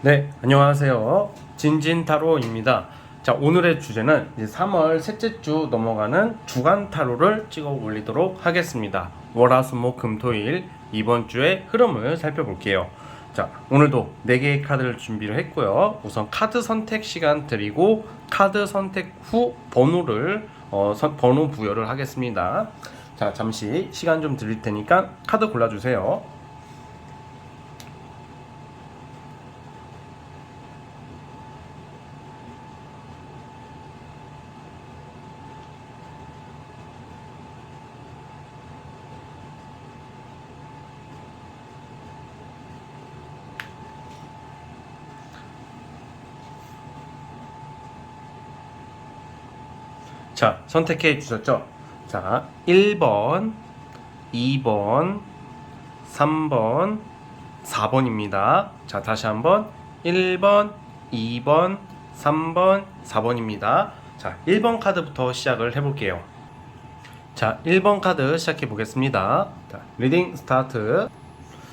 네, 안녕하세요. 진진타로입니다. 자, 오늘의 주제는 이제 3월 셋째 주 넘어가는 주간 타로를 찍어 올리도록 하겠습니다. 월화수목금토일 이번 주의 흐름을 살펴볼게요. 자, 오늘도 4개의 카드를 준비를 했고요. 우선 카드 선택 시간 드리고 카드 선택 후 번호를 번호 부여를 하겠습니다. 자, 잠시 시간 좀 드릴 테니까 카드 골라주세요. 자, 선택해 주셨죠? 자, 1번, 2번, 3번, 4번입니다. 자, 다시 한번 1번, 2번, 3번, 4번입니다. 자, 1번 카드부터 시작을 해볼게요. 자, 1번 카드 시작해 보겠습니다. 자, 리딩 스타트.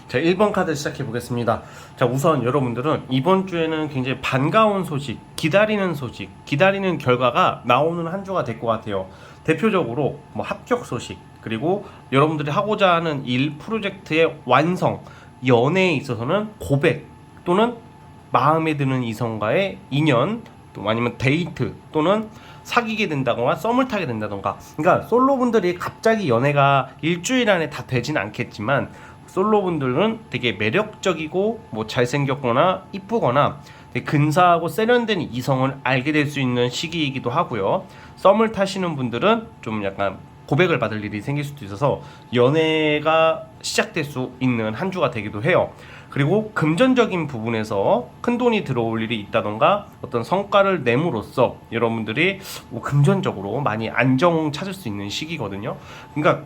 자, 1번 카드 시작해 보겠습니다. 자, 우선 여러분들은 이번 주에는 굉장히 반가운 소식, 기다리는 결과가 나오는 한 주가 될 것 같아요. 대표적으로 뭐 합격 소식, 그리고 여러분들이 하고자 하는 일 프로젝트의 완성, 연애에 있어서는 고백 또는 마음에 드는 이성과의 인연, 또 아니면 데이트 또는 사귀게 된다거나 썸을 타게 된다던가. 그러니까 솔로분들이 갑자기 연애가 일주일 안에 다 되진 않겠지만 솔로분들은 되게 매력적이고 뭐 잘생겼거나 이쁘거나 되게 근사하고 세련된 이성을 알게 될 수 있는 시기이기도 하고요. 썸을 타시는 분들은 좀 약간 고백을 받을 일이 생길 수도 있어서 연애가 시작될 수 있는 한 주가 되기도 해요. 그리고 금전적인 부분에서 큰 돈이 들어올 일이 있다던가 어떤 성과를 내므로써 여러분들이 뭐 금전적으로 많이 안정 찾을 수 있는 시기거든요. 그러니까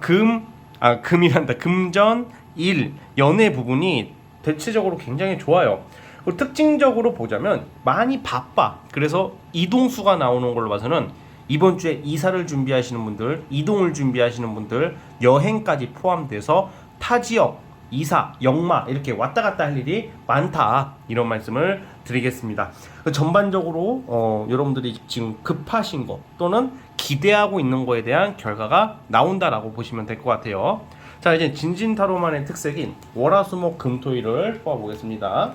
금전, 일, 연애 부분이 대체적으로 굉장히 좋아요. 그리고 특징적으로 보자면 많이 바빠. 그래서 이동수가 나오는 걸로 봐서는 이번 주에 이사를 준비하시는 분들, 이동을 준비하시는 분들, 여행까지 포함돼서 타 지역, 이사, 역마 이렇게 왔다 갔다 할 일이 많다, 이런 말씀을 드리겠습니다. 전반적으로 여러분들이 지금 급하신 거 또는 기대하고 있는 거에 대한 결과가 나온다라고 보시면 될 것 같아요. 자, 이제 진진타로만의 특색인 월화수목금토일을 뽑아보겠습니다.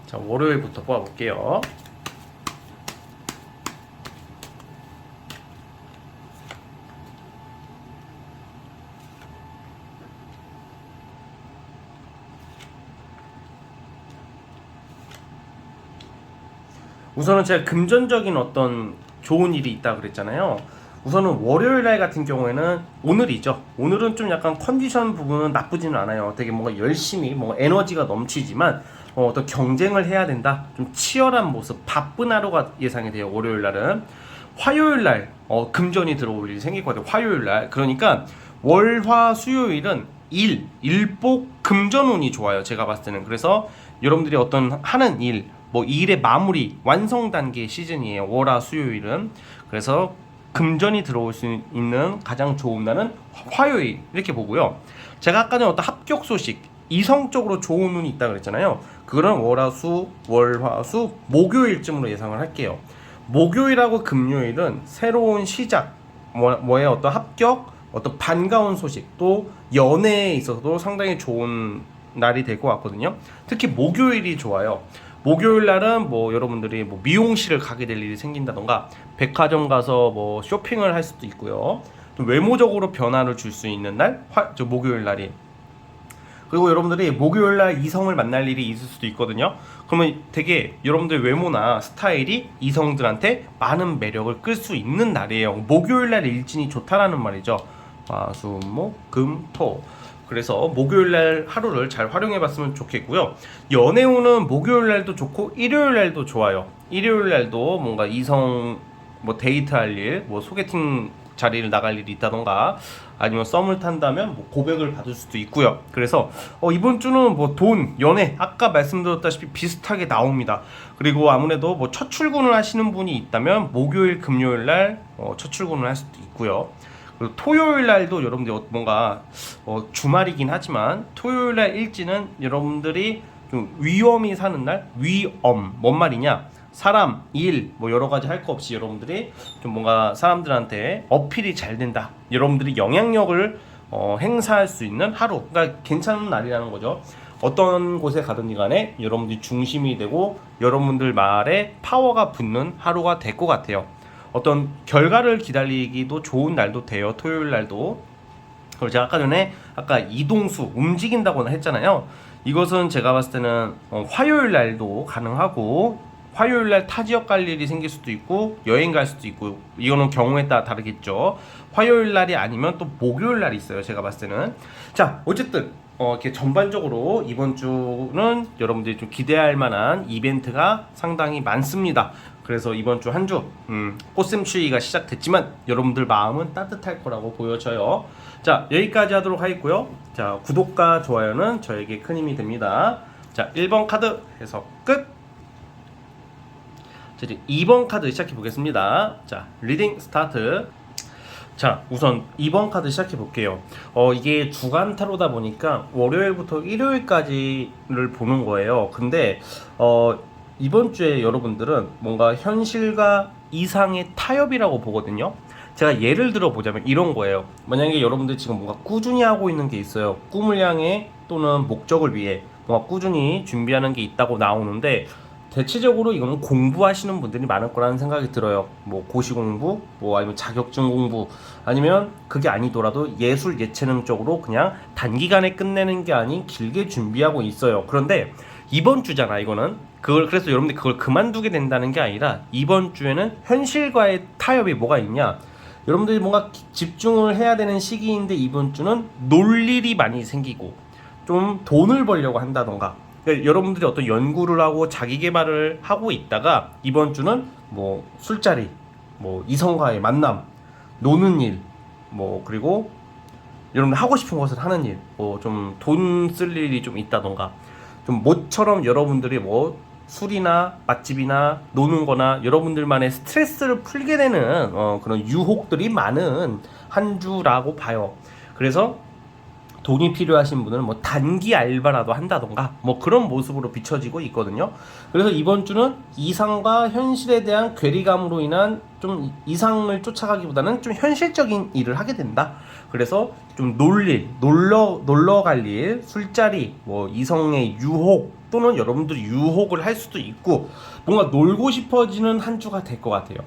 자, 월요일부터 뽑아볼게요. 우선은 제가 금전적인 어떤 좋은 일이 있다 그랬잖아요. 우선은 월요일 날 같은 경우에는 오늘이죠. 오늘은 좀 약간 컨디션 부분은 나쁘지는 않아요. 되게 뭔가 열심히 뭔가 에너지가 넘치지만 어떤 경쟁을 해야 된다. 좀 치열한 모습, 바쁜 하루가 예상이 돼요. 월요일 날은. 화요일 날 금전이 들어올 일이 생길 것 같아요. 화요일 날. 그러니까 월화 수요일은 일복 금전운이 좋아요. 제가 봤을 때는. 그래서 여러분들이 어떤 하는 일, 뭐 일의 마무리, 완성 단계 시즌이에요. 월화 수요일은. 그래서 금전이 들어올 수 있는 가장 좋은 날은 화요일 이렇게 보고요. 제가 아까 전에 어떤 합격 소식, 이성적으로 좋은 운이 있다 그랬잖아요. 그거는 월화수 목요일쯤으로 예상을 할게요. 목요일하고 금요일은 새로운 시작, 뭐의 어떤 합격, 어떤 반가운 소식, 또 연애에 있어서도 상당히 좋은 날이 될 것 같거든요. 특히 목요일이 좋아요. 목요일 날은 뭐 여러분들이 뭐 미용실을 가게 될 일이 생긴다던가 백화점 가서 뭐 쇼핑을 할 수도 있고요. 또 외모적으로 변화를 줄 수 있는 날, 목요일 날이. 그리고 여러분들이 목요일 날 이성을 만날 일이 있을 수도 있거든요. 그러면 되게 여러분들 외모나 스타일이 이성들한테 많은 매력을 끌 수 있는 날이에요. 목요일 날 일진이 좋다라는 말이죠. 화수목금토. 그래서 목요일날 하루를 잘 활용해봤으면 좋겠고요. 연애운은 목요일날도 좋고 일요일날도 좋아요. 일요일날도 뭔가 이성 뭐 데이트할 일, 뭐 소개팅 자리를 나갈 일이 있다던가 아니면 썸을 탄다면 뭐 고백을 받을 수도 있고요. 그래서 이번 주는 뭐 돈, 연애 아까 말씀드렸다시피 비슷하게 나옵니다. 그리고 아무래도 뭐 첫 출근을 하시는 분이 있다면 목요일, 금요일 날 첫 출근을 할 수도 있고요. 그리고 토요일 날도 여러분들이 뭔가 주말이긴 하지만 토요일 날 일지는 여러분들이 좀 위험이 사는 날, 위험 뭔 말이냐? 사람, 일, 뭐 여러 가지 할 거 없이 여러분들이 좀 뭔가 사람들한테 어필이 잘 된다. 여러분들이 영향력을 행사할 수 있는 하루. 그러니까 괜찮은 날이라는 거죠. 어떤 곳에 가든지 간에 여러분들이 중심이 되고 여러분들 말에 파워가 붙는 하루가 될 것 같아요. 어떤 결과를 기다리기도 좋은 날도 돼요. 토요일 날도. 그리고 제가 아까 이동수 움직인다고 했잖아요. 이것은 제가 봤을 때는 화요일 날도 가능하고 화요일 날 타 지역 갈 일이 생길 수도 있고 여행 갈 수도 있고 이거는 경우에 따라 다르겠죠. 화요일 날이 아니면 또 목요일 날이 있어요. 제가 봤을 때는. 자, 어쨌든 이렇게 전반적으로 이번 주는 여러분들이 좀 기대할 만한 이벤트가 상당히 많습니다. 그래서 이번 주 한 주 꽃샘추위가 시작됐지만 여러분들 마음은 따뜻할 거라고 보여져요. 자, 여기까지 하도록 하겠고요. 자, 구독과 좋아요는 저에게 큰 힘이 됩니다. 자, 1번 카드 해서 끝. 자, 이제 2번 카드 시작해 보겠습니다. 자, 리딩 스타트. 자, 우선 2번 카드 시작해 볼게요. 이게 주간 타로다 보니까 월요일부터 일요일까지를 보는 거예요. 근데 이번 주에 여러분들은 뭔가 현실과 이상의 타협이라고 보거든요. 제가 예를 들어 보자면 이런 거예요. 만약에 여러분들 지금 뭔가 꾸준히 하고 있는 게 있어요. 꿈을 향해 또는 목적을 위해 뭔가 꾸준히 준비하는 게 있다고 나오는데 대체적으로 이거는 공부하시는 분들이 많을 거라는 생각이 들어요. 뭐 고시 공부, 뭐 아니면 자격증 공부, 아니면 그게 아니더라도 예술 예체능 쪽으로 그냥 단기간에 끝내는 게 아닌 길게 준비하고 있어요. 그런데 이번 주잖아, 이거는. 그래서 여러분들이 그걸 그만두게 된다는 게 아니라 이번 주에는 현실과의 타협이 뭐가 있냐? 여러분들이 뭔가 집중을 해야 되는 시기인데 이번 주는 놀 일이 많이 생기고 좀 돈을 벌려고 한다던가, 그러니까 여러분들이 어떤 연구를 하고 자기 개발을 하고 있다가 이번 주는 뭐 술자리, 뭐 이성과의 만남, 노는 일, 뭐 그리고 여러분들 하고 싶은 것을 하는 일, 뭐 좀 돈 쓸 일이 좀 있다던가, 좀 모처럼 여러분들이 뭐 술이나 맛집이나 노는 거나 여러분들만의 스트레스를 풀게 되는 그런 유혹들이 많은 한 주라고 봐요. 그래서 돈이 필요하신 분은 뭐 단기 알바라도 한다던가 뭐 그런 모습으로 비춰지고 있거든요. 그래서 이번 주는 이상과 현실에 대한 괴리감으로 인한 좀 이상을 쫓아가기보다는 좀 현실적인 일을 하게 된다. 그래서 좀 놀러 갈 일, 술자리, 뭐 이성의 유혹 또는 여러분들이 유혹을 할 수도 있고 뭔가 놀고 싶어지는 한 주가 될 것 같아요.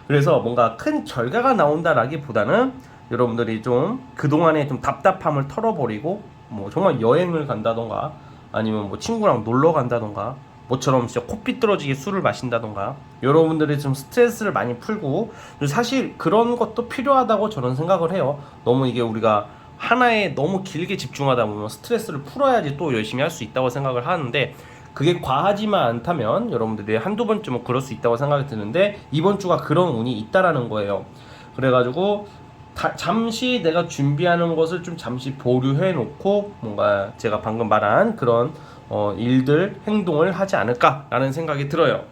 그래서 뭔가 큰 결과가 나온다라기보다는 여러분들이 좀 그동안에 좀 답답함을 털어버리고 뭐 정말 여행을 간다던가 아니면 뭐 친구랑 놀러 간다던가 모처럼 진짜 코피 떨어지게 술을 마신다던가 여러분들이 좀 스트레스를 많이 풀고, 사실 그런 것도 필요하다고 저는 생각을 해요. 너무 이게 우리가 하나에 너무 길게 집중하다 보면 스트레스를 풀어야지 또 열심히 할 수 있다고 생각을 하는데 그게 과하지만 않다면 여러분들이 한두 번쯤은 그럴 수 있다고 생각이 드는데 이번 주가 그런 운이 있다라는 거예요. 그래가지고 잠시 내가 준비하는 것을 좀 잠시 보류해 놓고 뭔가 제가 방금 말한 그런 일들, 행동을 하지 않을까라는 생각이 들어요.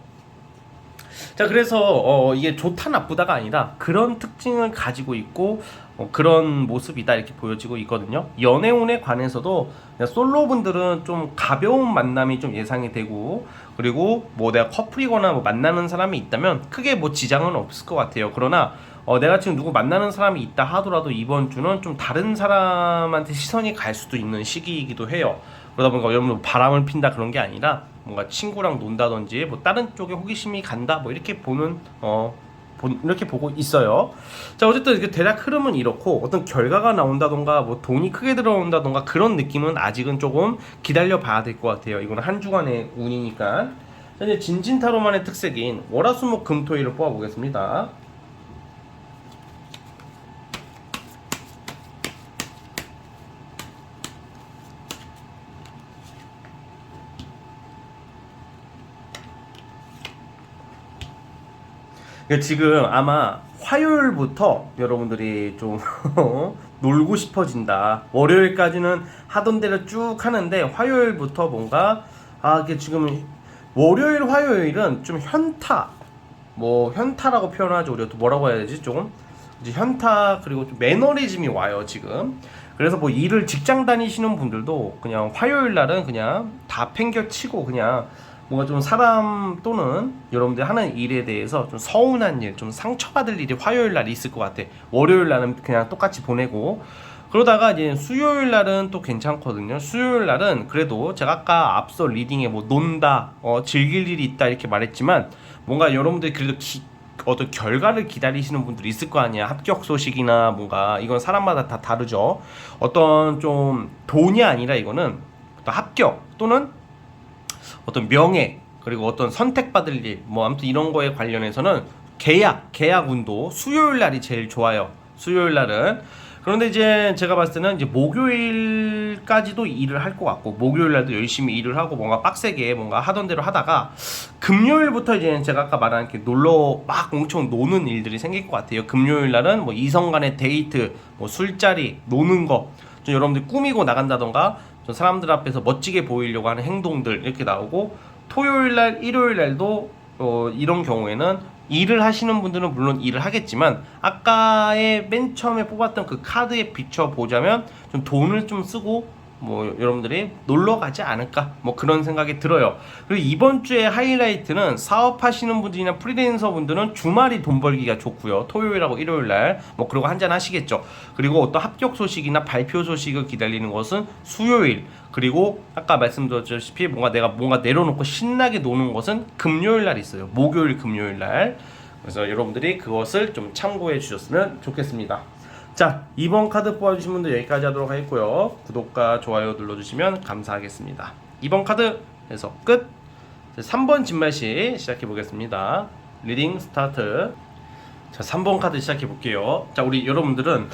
자, 그래서 이게 좋다 나쁘다가 아니라 그런 특징을 가지고 있고 그런 모습이다 이렇게 보여지고 있거든요. 연애운에 관해서도 솔로분들은 좀 가벼운 만남이 좀 예상이 되고, 그리고 뭐 내가 커플이거나 뭐 만나는 사람이 있다면 크게 뭐 지장은 없을 것 같아요. 그러나 내가 지금 누구 만나는 사람이 있다 하더라도 이번 주는 좀 다른 사람한테 시선이 갈 수도 있는 시기이기도 해요. 그러다 보니까 여러분 바람을 핀다 그런 게 아니라 뭔가 친구랑 논다든지 뭐 다른 쪽에 호기심이 간다 뭐 이렇게 이렇게 보고 있어요. 자, 어쨌든 이렇게 대략 흐름은 이렇고 어떤 결과가 나온다던가 뭐 돈이 크게 들어온다던가 그런 느낌은 아직은 조금 기다려 봐야 될 것 같아요. 이거는 한 주간의 운이니까. 자, 이제 진진타로만의 특색인 월화수목금토일을 뽑아보겠습니다. 지금 아마 화요일부터 여러분들이 좀 놀고 싶어진다. 월요일까지는 하던 대로 쭉 하는데 화요일부터 뭔가 이게 지금 월요일 화요일은 좀 현타라고 표현하죠. 우리가 또 뭐라고 해야 되지? 조금 이제 현타 그리고 좀 매너리즘이 와요 지금. 그래서 뭐 일을 직장 다니시는 분들도 그냥 화요일 날은 그냥 다 팽겨치고 그냥 뭔가 좀 사람 또는 여러분들 하는 일에 대해서 좀 서운한 일, 좀 상처받을 일이 화요일 날 있을 것 같아. 월요일 날은 그냥 똑같이 보내고 그러다가 이제 수요일 날은 또 괜찮거든요. 수요일 날은 그래도 제가 아까 앞서 리딩에 뭐 논다, 즐길 일이 있다 이렇게 말했지만 뭔가 여러분들이 그래도 어떤 결과를 기다리시는 분들이 있을 거 아니야. 합격 소식이나 뭔가 이건 사람마다 다 다르죠. 어떤 좀 돈이 아니라 이거는 어떤 합격 또는 어떤 명예 그리고 어떤 선택받을 일 뭐 아무튼 이런 거에 관련해서는 계약 운도 수요일 날이 제일 좋아요. 수요일 날은. 그런데 이제 제가 봤을 때는 이제 목요일까지도 일을 할 것 같고 목요일 날도 열심히 일을 하고 뭔가 빡세게 뭔가 하던 대로 하다가 금요일부터 이제 제가 아까 말한 이렇게 놀러 막 엄청 노는 일들이 생길 것 같아요. 금요일 날은 뭐 이성 간의 데이트, 뭐 술자리, 노는 거, 좀 여러분들 꾸미고 나간다던가 좀 사람들 앞에서 멋지게 보이려고 하는 행동들 이렇게 나오고 토요일 날, 일요일 날도 이런 경우에는 일을 하시는 분들은 물론 일을 하겠지만 아까의 맨 처음에 뽑았던 그 카드에 비춰 보자면 좀 돈을 좀 쓰고 뭐 여러분들이 놀러 가지 않을까 뭐 그런 생각이 들어요. 그리고 이번 주에 하이라이트는 사업하시는 분들이나 프리랜서 분들은 주말이 돈 벌기가 좋고요. 토요일하고 일요일 날뭐 그러고 한잔 하시겠죠. 그리고 어떤 합격 소식이나 발표 소식을 기다리는 것은 수요일, 그리고 아까 말씀드렸다시피 내가 뭔가 내려놓고 신나게 노는 것은 금요일 날 있어요. 목요일, 금요일 날. 그래서 여러분들이 그것을 좀 참고해 주셨으면 좋겠습니다. 자, 이번 카드 뽑아주신 분들 여기까지 하도록 하겠고요. 구독과 좋아요 눌러주시면 감사하겠습니다. 이번 카드에서 끝. 3번 진말시 시작해 보겠습니다. 리딩 스타트. 자, 3번 카드 시작해 볼게요. 자, 우리 여러분들은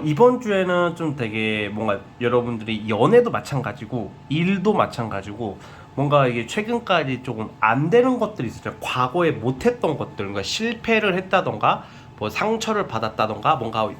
이번 주에는 좀 되게 뭔가 여러분들이 연애도 마찬가지고 일도 마찬가지고 뭔가 이게 최근까지 조금 안 되는 것들이 있었죠. 과거에 못했던 것들, 그러니까 실패를 했다던가 뭐 상처를 받았다던가 뭔가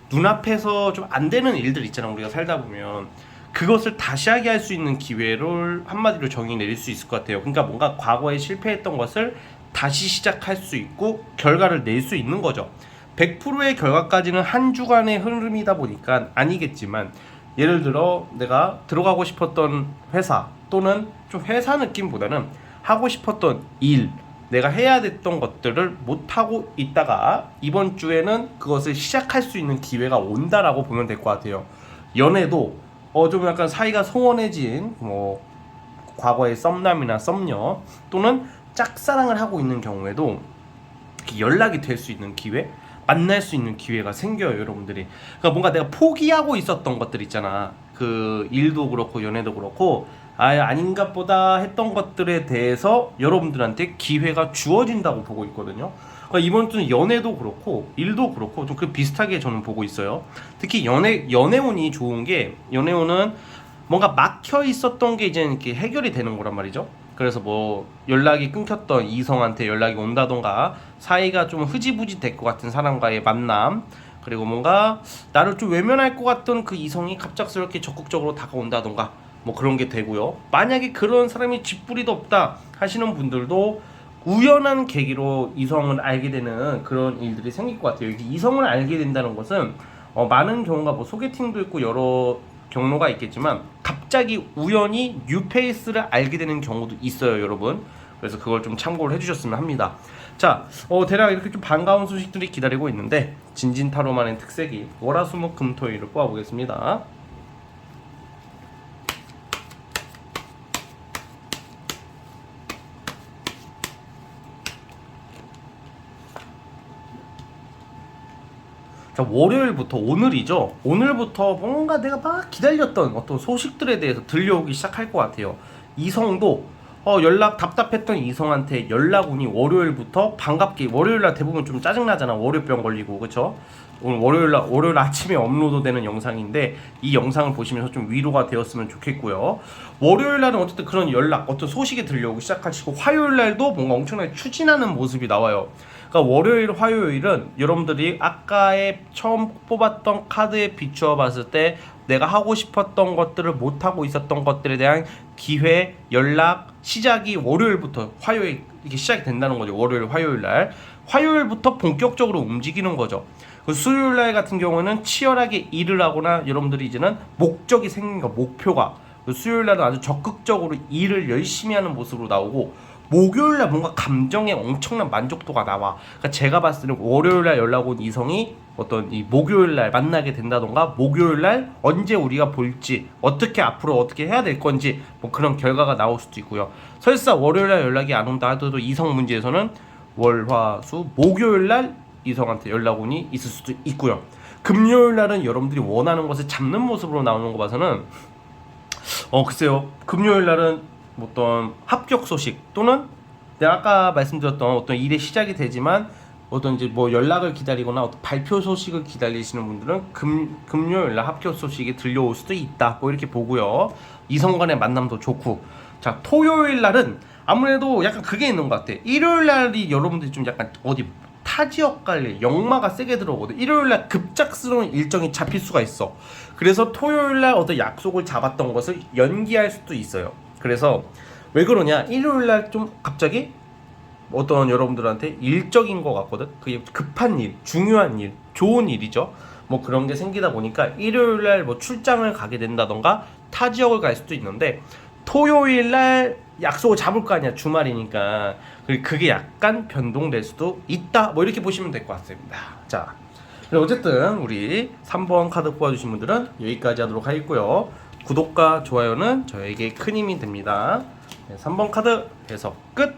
눈앞에서 좀 안 되는 일들 있잖아. 우리가 살다 보면 그것을 다시 하게 할 수 있는 기회를 한마디로 정의 내릴 수 있을 것 같아요. 그러니까 뭔가 과거에 실패했던 것을 다시 시작할 수 있고 결과를 낼 수 있는 거죠. 100%의 결과까지는 한 주간의 흐름이다 보니까 아니겠지만 예를 들어 내가 들어가고 싶었던 회사 또는 좀 회사 느낌보다는 하고 싶었던 일, 내가 해야 됐던 것들을 못하고 있다가 이번 주에는 그것을 시작할 수 있는 기회가 온다라고 보면 될 것 같아요. 연애도 좀 약간 사이가 소원해진 뭐 과거의 썸남이나 썸녀 또는 짝사랑을 하고 있는 경우에도 연락이 될 수 있는 기회, 만날 수 있는 기회가 생겨요, 여러분들이. 그러니까 뭔가 내가 포기하고 있었던 것들 있잖아. 그 일도 그렇고 연애도 그렇고 아닌가 보다 했던 것들에 대해서 여러분들한테 기회가 주어진다고 보고 있거든요. 그러니까 이번 주는 연애도 그렇고 일도 그렇고 좀 그 비슷하게 저는 보고 있어요. 특히 연애운이 좋은 게 연애운은 뭔가 막혀 있었던 게 이제 이렇게 해결이 되는 거란 말이죠. 그래서 뭐 연락이 끊겼던 이성한테 연락이 온다던가 사이가 좀 흐지부지 될 것 같은 사람과의 만남, 그리고 뭔가 나를 좀 외면할 것 같던 그 이성이 갑작스럽게 적극적으로 다가온다던가 뭐 그런 게 되고요. 만약에 그런 사람이 쥐뿌리도 없다 하시는 분들도 우연한 계기로 이성을 알게 되는 그런 일들이 생길 것 같아요. 이성을 알게 된다는 것은 많은 경우가 뭐 소개팅도 있고 여러 경로가 있겠지만 갑자기 우연히 뉴페이스를 알게 되는 경우도 있어요, 여러분. 그래서 그걸 좀 참고를 해주셨으면 합니다. 자, 대략 이렇게 좀 반가운 소식들이 기다리고 있는데 진진타로만의 특색이 월화수목금토일을 뽑아보겠습니다. 자, 월요일부터 오늘이죠. 오늘부터 뭔가 내가 막 기다렸던 어떤 소식들에 대해서 들려오기 시작할 것 같아요. 이성도 연락 답답했던 이성한테 연락운이 월요일부터 반갑게, 월요일날 대부분 좀 짜증나잖아. 월요병 걸리고, 그쵸? 오늘 월요일 아침에 업로드되는 영상인데 이 영상을 보시면서 좀 위로가 되었으면 좋겠고요. 월요일날은 어쨌든 그런 연락, 어떤 소식이 들려오기 시작하시고 화요일날도 뭔가 엄청나게 추진하는 모습이 나와요. 그러니까 월요일, 화요일은 여러분들이 아까의 처음 뽑았던 카드에 비추어 봤을 때 내가 하고 싶었던 것들을 못하고 있었던 것들에 대한 기회, 연락, 시작이 월요일부터 화요일 이렇게 시작이 된다는 거죠. 월요일, 화요일 날. 화요일부터 본격적으로 움직이는 거죠. 그 수요일 날 같은 경우는 치열하게 일을 하거나 여러분들이 이제는 목적이 생긴 거, 목표가 그 수요일 날은 아주 적극적으로 일을 열심히 하는 모습으로 나오고, 목요일 날 뭔가 감정에 엄청난 만족도가 나와. 그러니까 제가 봤을 때는 월요일 날 연락 온 이성이 어떤 이 목요일 날 만나게 된다던가, 목요일 날 언제 우리가 볼지, 어떻게 앞으로 어떻게 해야 될 건지 뭐 그런 결과가 나올 수도 있고요. 설사 월요일 날 연락이 안 온다 하더라도 이성 문제에서는 월, 화, 수, 목요일 날 이성한테 연락 온이 있을 수도 있고요. 금요일 날은 여러분들이 원하는 것을 잡는 모습으로 나오는 거 봐서는 글쎄요. 금요일 날은 어떤 합격 소식 또는 내가 아까 말씀드렸던 어떤 일의 시작이 되지만 어떤 이제 뭐 연락을 기다리거나 어떤 발표 소식을 기다리시는 분들은 금요일 날 합격 소식이 들려올 수도 있다. 뭐 이렇게 보고요. 이성 간의 만남도 좋고. 자, 토요일 날은 아무래도 약간 그게 있는 것 같아. 일요일 날이 여러분들이 좀 약간 어디 타 지역 갈래 역마가 세게 들어오거든. 일요일 날 급작스러운 일정이 잡힐 수가 있어. 그래서 토요일 날 어떤 약속을 잡았던 것을 연기할 수도 있어요. 그래서 왜 그러냐, 일요일 날 좀 갑자기 어떤 여러분들한테 일적인 것 같거든. 그게 급한 일, 중요한 일, 좋은 일이죠. 뭐 그런 게 생기다 보니까 일요일 날 뭐 출장을 가게 된다던가 타 지역을 갈 수도 있는데, 토요일 날 약속을 잡을 거 아니야, 주말이니까. 그게 약간 변동될 수도 있다. 뭐 이렇게 보시면 될 것 같습니다. 자, 어쨌든 우리 3번 카드 뽑아주신 분들은 여기까지 하도록 하겠고요. 구독과 좋아요는 저에게 큰 힘이 됩니다. 3번 카드 해석 끝!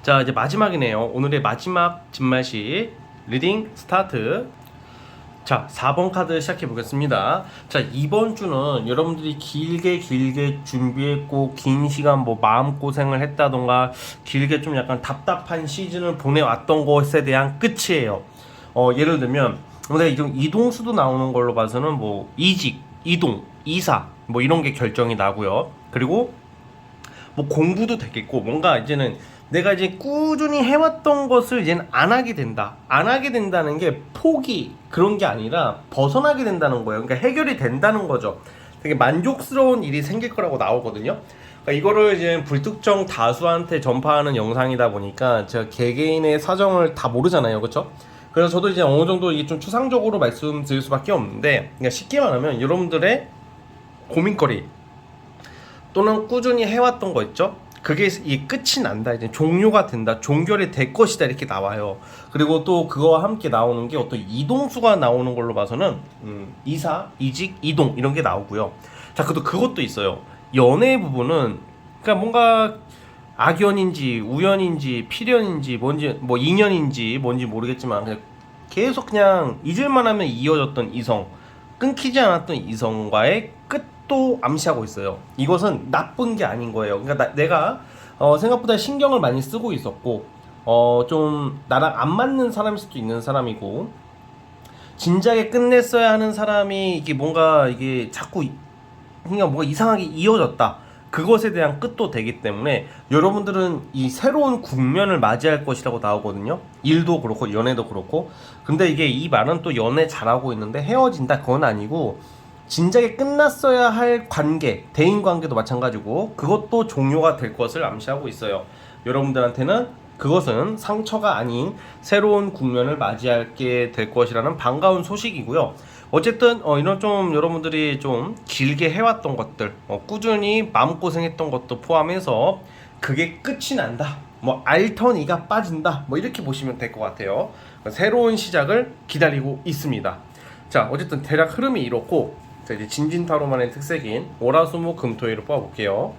자, 이제 마지막이네요. 오늘의 마지막 진말시 리딩 스타트. 자, 4번 카드 시작해 보겠습니다. 자, 이번 주는 여러분들이 길게 준비했고 긴 시간 뭐 마음고생을 했다던가 길게 좀 약간 답답한 시즌을 보내왔던 것에 대한 끝이에요. 예를 들면 이동수도 나오는 걸로 봐서는 뭐 이직, 이동, 이사 뭐 이런 게 결정이 나고요. 그리고 뭐 공부도 되겠고, 뭔가 이제는 내가 이제 꾸준히 해왔던 것을 이제는 안 하게 된다. 안 하게 된다는 게 포기 그런 게 아니라 벗어나게 된다는 거예요. 그러니까 해결이 된다는 거죠. 되게 만족스러운 일이 생길 거라고 나오거든요. 그러니까 이거를 이제 불특정 다수한테 전파하는 영상이다 보니까 제가 개개인의 사정을 다 모르잖아요, 그렇죠? 그래서 저도 이제 어느 정도 이게 좀 추상적으로 말씀드릴 수밖에 없는데, 그러니까 쉽게 말하면 여러분들의 고민거리 또는 꾸준히 해왔던 거 있죠? 그게 이 끝이 난다, 이제 종료가 된다, 종결이 될 것이다 이렇게 나와요. 그리고 또 그거와 함께 나오는 게 어떤 이동수가 나오는 걸로 봐서는 이사, 이직, 이동 이런 게 나오고요. 자, 그것도 있어요. 연애 부분은 그러니까 뭔가 악연인지 우연인지 필연인지 뭔지 뭐 인연인지 뭔지 모르겠지만 그냥 계속 그냥 잊을만 하면 이어졌던 이성, 끊기지 않았던 이성과의 끝도 암시하고 있어요. 이것은 나쁜 게 아닌 거예요. 그러니까 내가 생각보다 신경을 많이 쓰고 있었고 좀 나랑 안 맞는 사람일 수도 있는 사람이고, 진작에 끝냈어야 하는 사람이 이게 자꾸 그러니까 뭔가 이상하게 이어졌다. 그것에 대한 끝도 되기 때문에 여러분들은 이 새로운 국면을 맞이할 것이라고 나오거든요. 일도 그렇고 연애도 그렇고. 근데 이게 이 말은 또 연애 잘하고 있는데 헤어진다 그건 아니고, 진작에 끝났어야 할 관계, 대인 관계도 마찬가지고 그것도 종료가 될 것을 암시하고 있어요. 여러분들한테는 그것은 상처가 아닌 새로운 국면을 맞이하게 될 것이라는 반가운 소식이고요. 어쨌든 이런 좀 여러분들이 좀 길게 해왔던 것들, 꾸준히 마음고생했던 것도 포함해서 그게 끝이 난다, 뭐 알턴이가 빠진다, 뭐 이렇게 보시면 될 것 같아요. 새로운 시작을 기다리고 있습니다. 자, 어쨌든 대략 흐름이 이렇고, 자, 이제 진진타로만의 특색인 월화수목 금토일을 뽑아볼게요.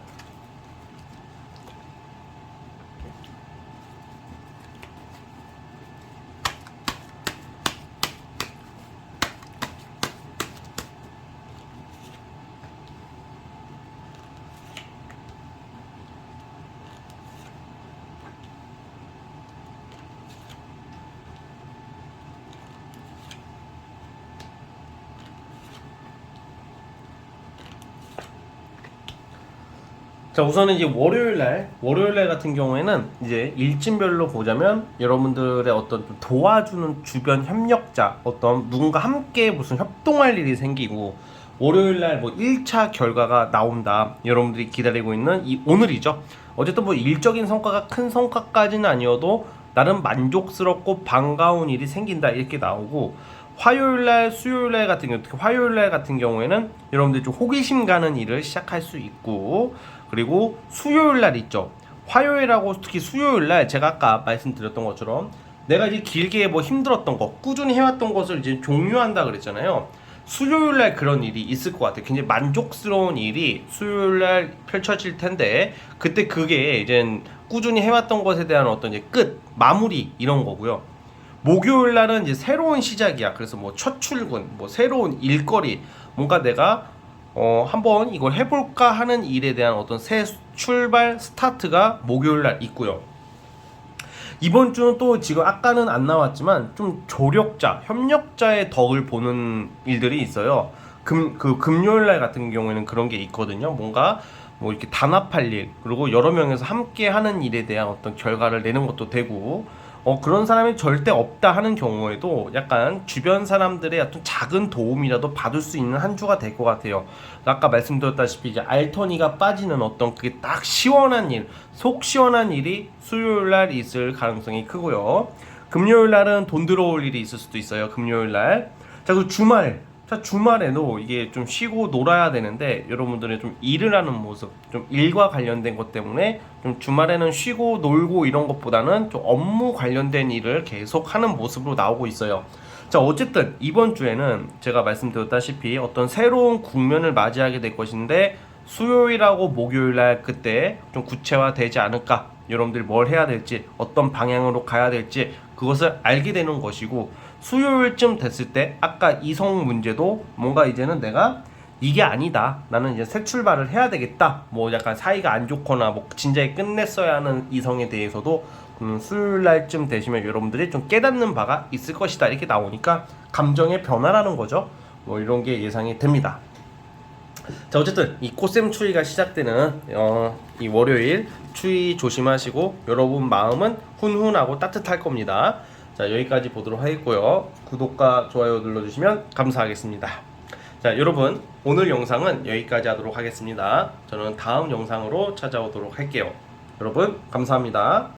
자, 우선은 이제 월요일날 같은 경우에는 이제 일진별로 보자면 여러분들의 어떤 좀 도와주는 주변 협력자, 어떤 누군가 함께 무슨 협동할 일이 생기고, 월요일날 뭐 1차 결과가 나온다. 여러분들이 기다리고 있는 이 오늘이죠. 어쨌든 뭐 일적인 성과가 큰 성과까지는 아니어도 나름 만족스럽고 반가운 일이 생긴다 이렇게 나오고, 화요일날, 수요일날 같은 경우, 특히 화요일날 같은 경우에는 여러분들이 좀 호기심 가는 일을 시작할 수 있고, 그리고 수요일날 있죠. 화요일하고 특히 수요일날 제가 아까 말씀드렸던 것처럼 내가 이제 길게 뭐 힘들었던 거, 꾸준히 해왔던 것을 이제 종료한다 그랬잖아요. 수요일날 그런 일이 있을 것 같아요. 굉장히 만족스러운 일이 수요일날 펼쳐질 텐데, 그때 그게 이제 꾸준히 해왔던 것에 대한 어떤 이제 끝, 마무리 이런 거고요. 목요일 날은 이제 새로운 시작이야. 그래서 뭐 첫 출근, 뭐 새로운 일거리, 뭔가 내가 한번 이걸 해볼까 하는 일에 대한 어떤 새 출발 스타트가 목요일 날 있고요. 이번 주는 또 지금 아까는 안 나왔지만 좀 조력자, 협력자의 덕을 보는 일들이 있어요. 금요일 날 같은 경우에는 그런 게 있거든요. 뭔가 뭐 이렇게 단합할 일, 그리고 여러 명에서 함께 하는 일에 대한 어떤 결과를 내는 것도 되고, 그런 사람이 절대 없다 하는 경우에도 약간 주변 사람들의 어떤 작은 도움이라도 받을 수 있는 한 주가 될 것 같아요. 아까 말씀드렸다시피 이제 알터니가 빠지는 어떤 그게 딱 시원한 일, 속 시원한 일이 수요일 날 있을 가능성이 크고요. 금요일 날은 돈 들어올 일이 있을 수도 있어요. 금요일 날. 자, 그리고 주말. 자, 주말에도 이게 좀 쉬고 놀아야 되는데 여러분들의 좀 일을 하는 모습, 좀 일과 관련된 것 때문에 좀 주말에는 쉬고 놀고 이런 것보다는 좀 업무 관련된 일을 계속 하는 모습으로 나오고 있어요. 자, 어쨌든 이번 주에는 제가 말씀드렸다시피 어떤 새로운 국면을 맞이하게 될 것인데, 수요일하고 목요일날 그때 좀 구체화되지 않을까, 여러분들이 뭘 해야 될지, 어떤 방향으로 가야 될지 그것을 알게 되는 것이고, 수요일쯤 됐을 때 아까 이성 문제도 뭔가 이제는 내가 이게 아니다, 나는 이제 새 출발을 해야 되겠다, 뭐 약간 사이가 안 좋거나 뭐 진작에 끝냈어야 하는 이성에 대해서도 수요일 날쯤 되시면 여러분들이 좀 깨닫는 바가 있을 것이다 이렇게 나오니까 감정의 변화라는 거죠. 뭐 이런 게 예상이 됩니다. 자, 어쨌든 이 코셈 추위가 시작되는 이 월요일 추위 조심하시고 여러분 마음은 훈훈하고 따뜻할 겁니다. 자, 여기까지 보도록 하겠고요. 구독과 좋아요 눌러주시면 감사하겠습니다. 자, 여러분 오늘 영상은 여기까지 하도록 하겠습니다. 저는 다음 영상으로 찾아오도록 할게요. 여러분 감사합니다.